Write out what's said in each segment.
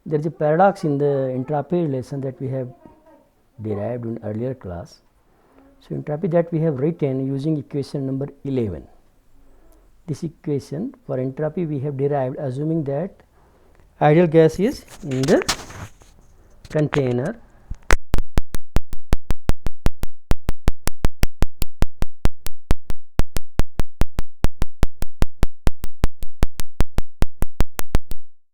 There is a paradox in the entropy relation that we have derived in earlier class. So, entropy that we have written using equation number 11. This equation for entropy we have derived assuming that ideal gas is in the container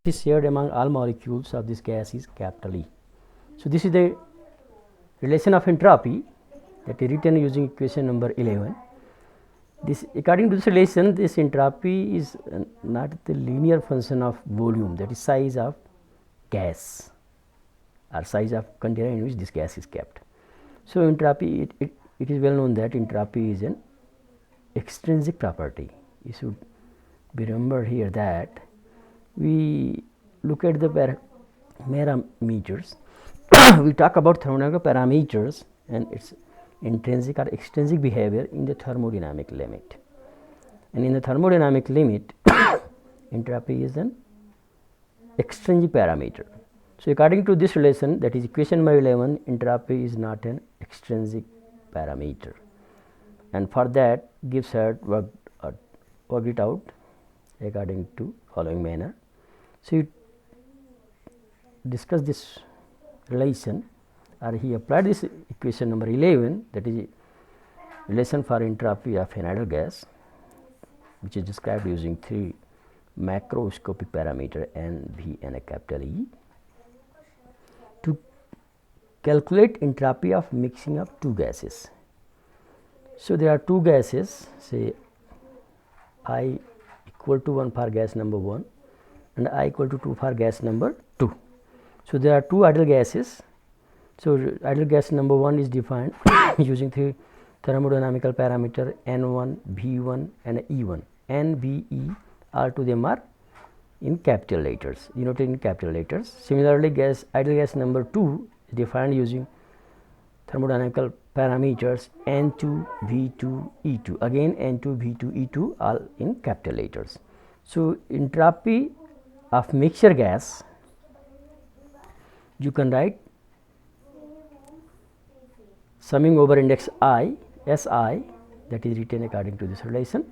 is shared among all molecules of this gas is capital E. So, this is the relation of entropy that is written using equation number 11. This according to this relation, this entropy is not the linear function of volume, that is size of gas or size of container in which this gas is kept. So, entropy it is well known that entropy is an extrinsic property. You should be remembered here that we look at the parameters. We talk about thermodynamic parameters and its intrinsic or extrinsic behavior in the thermodynamic limit. And in the thermodynamic limit, entropy is an extrinsic parameter. So, according to this relation, that is equation number 11, entropy is not an extrinsic parameter, and for that Gibbs worked it out according to following manner. So, you discuss this relation, or he applied this equation number 11, that is relation for entropy of an ideal gas, which is described using three macroscopic parameter N, V and a capital E, to calculate entropy of mixing of two gases. So, there are two gases, say I equal to 1 for gas number 1 and I equal to 2 for gas number 2. So, there are two ideal gases. So, ideal gas number 1 is defined using three thermodynamical parameter N1, V1 and E1. N, V, E, all to them are in capital letters, denoted in capital letters. Similarly, ideal gas number 2 is defined using thermodynamical parameters N2, V2, E2. Again N2, V2, E2 all in capital letters. So, entropy of mixture gas you can write summing over index I, Si, that is written according to this relation.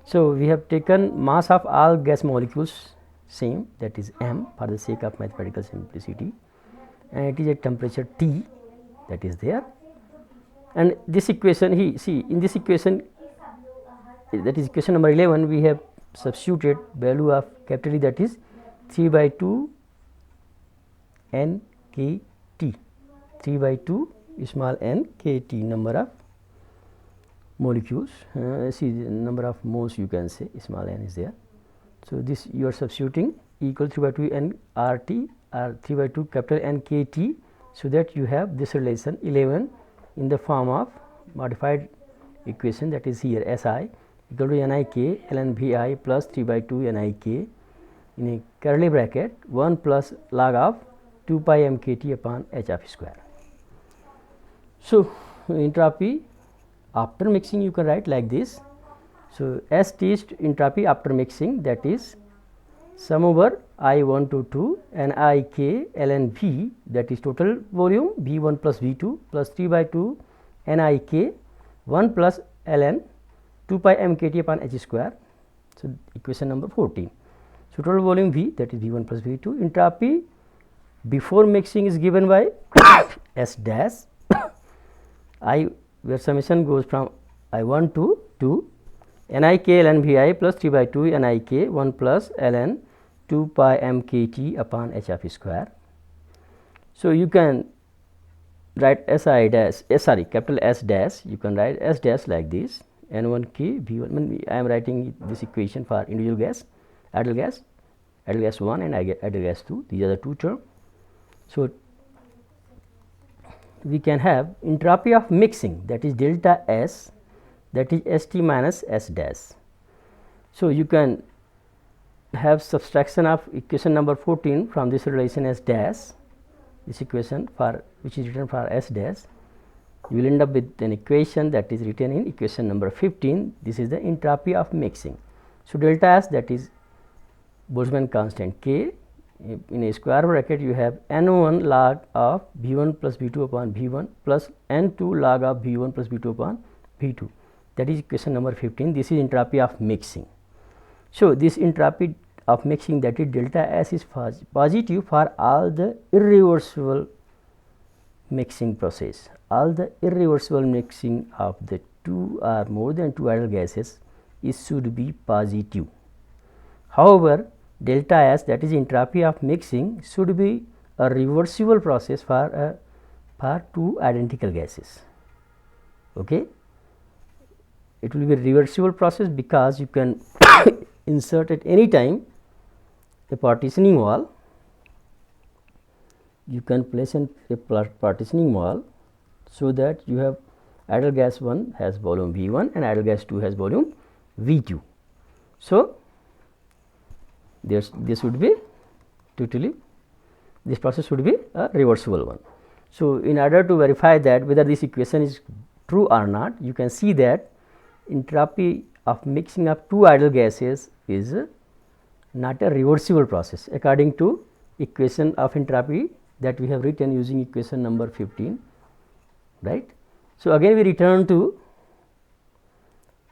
So, we have taken mass of all gas molecules same, that is m, for the sake of mathematical simplicity, and it is at temperature T, that is there. And this equation in this equation, that is equation number 11, we have substituted value of capital E, that is 3 by 2 n k t, 3 by 2 small n k t, number of molecules, see the number of moles, you can say small n is there. So, this you are substituting equal 3 by 2 n r t or 3 by 2 capital N k t. So, that you have this relation 11 in the form of modified equation, that is here S I equal to n I k ln V I plus 3 by 2 n I k in a curly bracket 1 plus log of 2 pi m k t upon h of square. So, entropy after mixing you can write like this. So, S T is entropy after mixing, that is sum over I 1 to 2 n I k ln V, that is total volume V 1 plus V 2 plus 3 by 2 n I k 1 plus ln 2 pi m k t upon h square. So, equation number 14. So, total volume V, that is V 1 plus V 2. Entropy before mixing is given by S dash I, where summation goes from I 1 to 2 n I k ln V I plus 3 by 2 n I k 1 plus ln 2 pi m k t upon h of square. So, you can write S I dash, capital S dash, you can write S dash like this n 1 k V 1. I am writing this equation for individual gas, ideal gas 1 and ideal gas 2, these are the two terms. So, we can have entropy of mixing, that is delta S, that is S T minus S dash. So, you can have subtraction of equation number 14 from this relation S dash, this equation for which is written for S dash, you will end up with an equation that is written in equation number 15. This is the entropy of mixing. So, delta S, that is Boltzmann constant K, in a square bracket you have n1 log of V1 plus V2 upon V1 plus n2 log of V1 plus V2 upon V2. That is equation number 15. This is entropy of mixing. So, this entropy of mixing, that is delta S, is positive for all the irreversible mixing process. All the irreversible mixing of the two or more than two ideal gases should be positive. However, delta S, that is entropy of mixing, should be a reversible process for two identical gases. Okay, it will be a reversible process because you can insert at any time a partitioning wall. You can place a partitioning wall so that you have ideal gas 1 has volume V1 and ideal gas 2 has volume V2. So, this would be totally, this process would be a reversible one. So, in order to verify that whether this equation is true or not, you can see that entropy of mixing of two ideal gases is not a reversible process according to equation of entropy that we have written using equation number 15, right. So, again we return to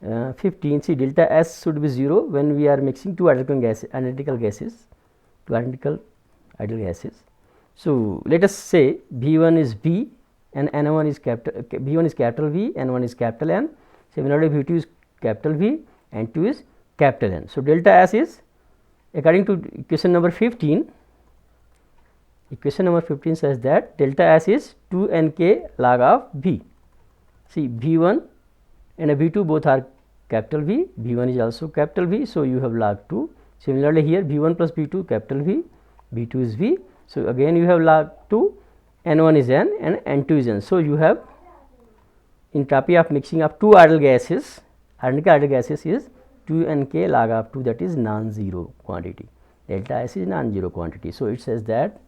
15. See, delta S should be 0 when we are mixing two identical gases, two identical ideal gases. So, let us say V1 is V and N1 is capital, V1 is capital V, N1 is capital N. Similarly, V2 is capital V and 2 is capital N. So, delta S is, according to equation number 15, equation number 15 says that delta S is 2 Nk log of V. See, V1 and a V2 both are capital V, V1 is also capital V. So, you have log 2. Similarly, here V1 plus V2 capital V, V2 is V. So, again you have log 2, N1 is N and N2 is N. So, you have entropy of mixing of two ideal gases, identical ideal gases is 2 Nk log of 2, that is non-zero quantity. Delta S is non-zero quantity. So, it says that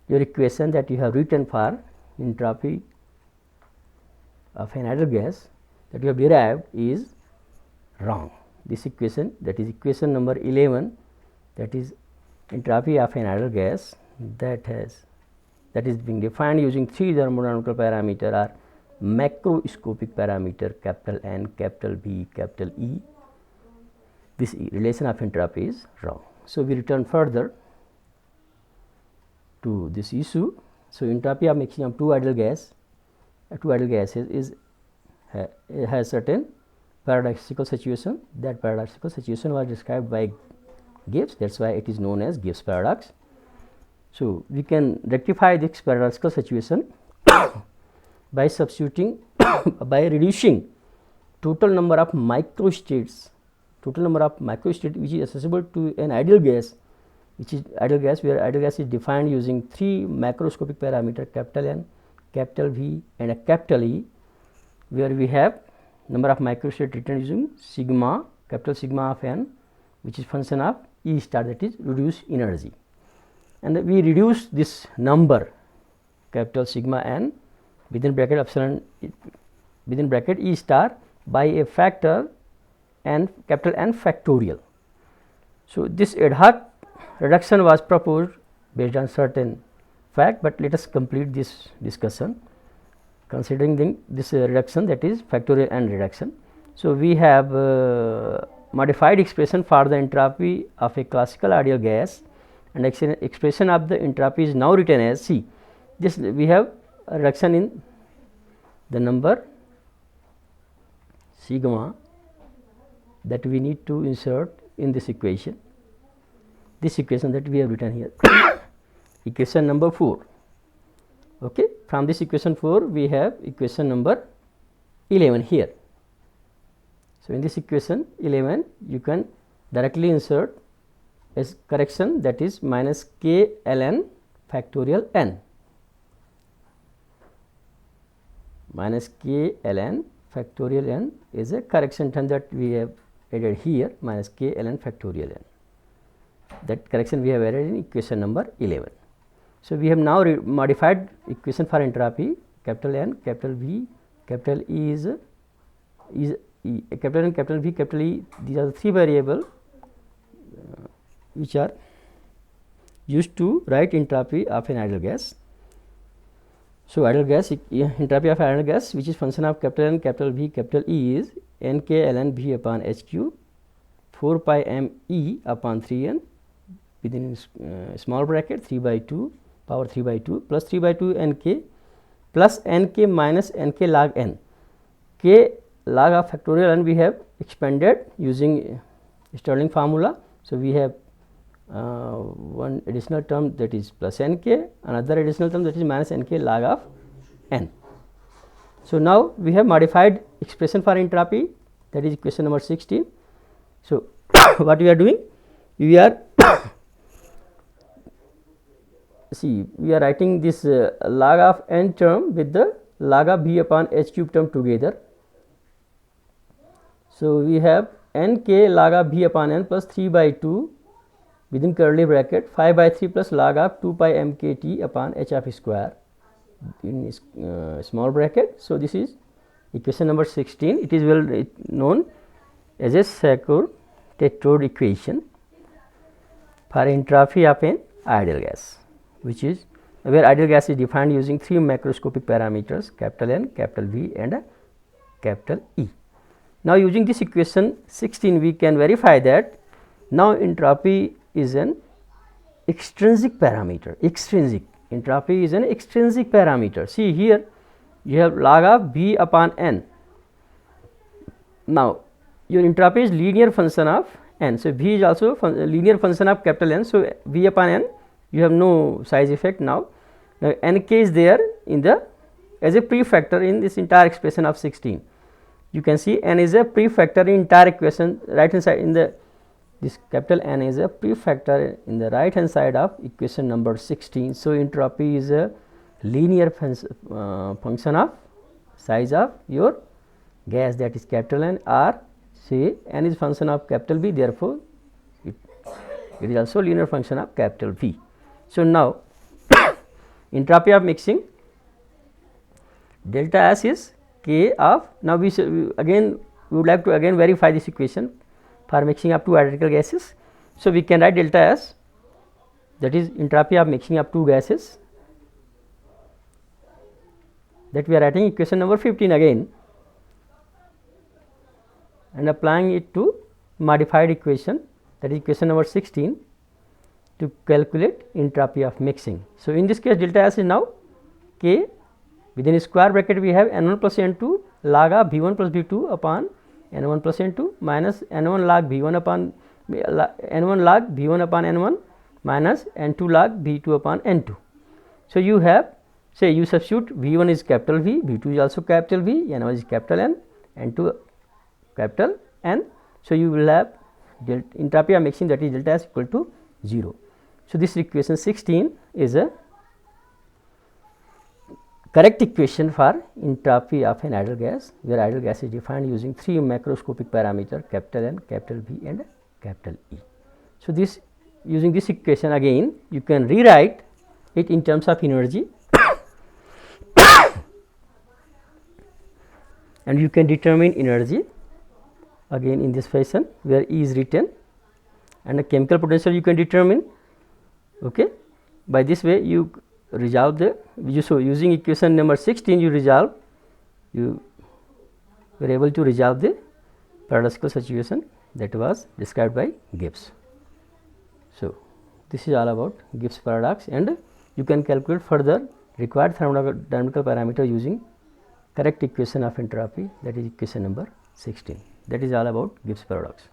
your equation that you have written for entropy of an ideal gas that you have derived is wrong. This equation, that is equation number 11, that is entropy of an ideal gas that is being defined using three thermodynamical parameter or macroscopic parameter capital N, capital B, capital E. This relation of entropy is wrong. So, we return further to this issue. So, entropy of mixing of two ideal gases is has certain paradoxical situation. That paradoxical situation was described by Gibbs, that is why it is known as Gibbs paradox. So, we can rectify this paradoxical situation by substituting by reducing total number of microstates, which is accessible to an ideal gas, which is ideal gas, where ideal gas is defined using three macroscopic parameter capital N, capital V and a capital E, where we have number of microstates written using sigma, capital sigma of N, which is function of E star, that is reduced energy. And we reduce this number capital sigma N within bracket epsilon within bracket E star by a factor N, capital N factorial. So, this ad hoc reduction was proposed based on certain fact, but let us complete this discussion considering this reduction, that is factorial N reduction. So, we have modified expression for the entropy of a classical ideal gas, and expression of the entropy is now written as, see, this we have a reduction in the number sigma that we need to insert in this equation that we have written here. Equation number 4. Okay. From this equation 4 we have equation number 11 here. So, in this equation 11 you can directly insert a correction, that is minus k ln factorial n, minus k ln factorial n is a correction term that we have added here, minus k ln factorial n. That correction we have added in equation number 11. So, we have now modified equation for entropy capital N, capital V, capital E is E, capital N, capital V, capital E, these are the three variables which are used to write entropy of an ideal gas. So, ideal gas entropy of ideal gas, which is function of capital N, capital V, capital E, is Nk ln V upon H cube 4 pi m E upon 3n within small bracket 3 by 2 power 3 by 2 plus 3 by 2 Nk plus Nk minus Nk log n. K log of factorial n we have expanded using Stirling formula. So, we have one additional term, that is plus Nk, another additional term, that is minus Nk log of n. So, now we have modified expression for entropy, that is equation number 16. So, what we are doing? We are we are writing this log of n term with the log of V upon H cube term together. So, we have Nk log of V upon n plus 3 by 2 within curly bracket 5 by 3 plus log of 2 pi mkt upon H of square in small bracket. So, this is equation number 16. It is well known as a Sackur-Tetrode equation for entropy of an ideal gas, which is where ideal gas is defined using 3 macroscopic parameters, capital N, capital V and capital E. Now, using this equation 16, we can verify that now entropy is an extrinsic parameter. Entropy is an extrinsic parameter. See here, you have log of V upon n. Now, your entropy is linear function of n. So, V is also linear function of capital N. So, V upon n, you have no size effect now. Now, Nk is there in the as a prefactor in this entire expression of 16. You can see n is a prefactor in entire equation right hand side in the this capital N is a prefactor in the right hand side of equation number 16. So, entropy is a linear function of size of your gas, that is capital N, or say n is function of capital V, therefore, it is also linear function of capital V. So, now entropy of mixing delta S is K of, now we would like to again verify this equation for mixing of two identical gases. So, we can write delta S, that is entropy of mixing of two gases, that we are writing equation number 15 again and applying it to modified equation, that is equation number 16, to calculate entropy of mixing. So, in this case delta S is now K, within square bracket we have n1 plus n2 log of V1 plus V2 upon n1 plus n2 minus n1 log V1 upon n1 log V1 upon n1 minus n2 log V2 upon n2. So, you have, say you substitute V1 is capital V, V2 is also capital V, n1 is capital N, n2 capital N. So, you will have entropy of mixing, that is delta S equal to 0. So, this equation 16 is a correct equation for entropy of an ideal gas, where ideal gas is defined using 3 macroscopic parameter, capital N, capital V and capital E. So, this using this equation again you can rewrite it in terms of energy and you can determine energy again in this fashion, where E is written and the chemical potential you can determine. Okay. By this way you resolve the, so using equation number 16 you were able to resolve the paradoxical situation that was described by Gibbs. So, this is all about Gibbs paradox, and you can calculate further required thermodynamical parameter using correct equation of entropy, that is equation number 16. That is all about Gibbs paradox.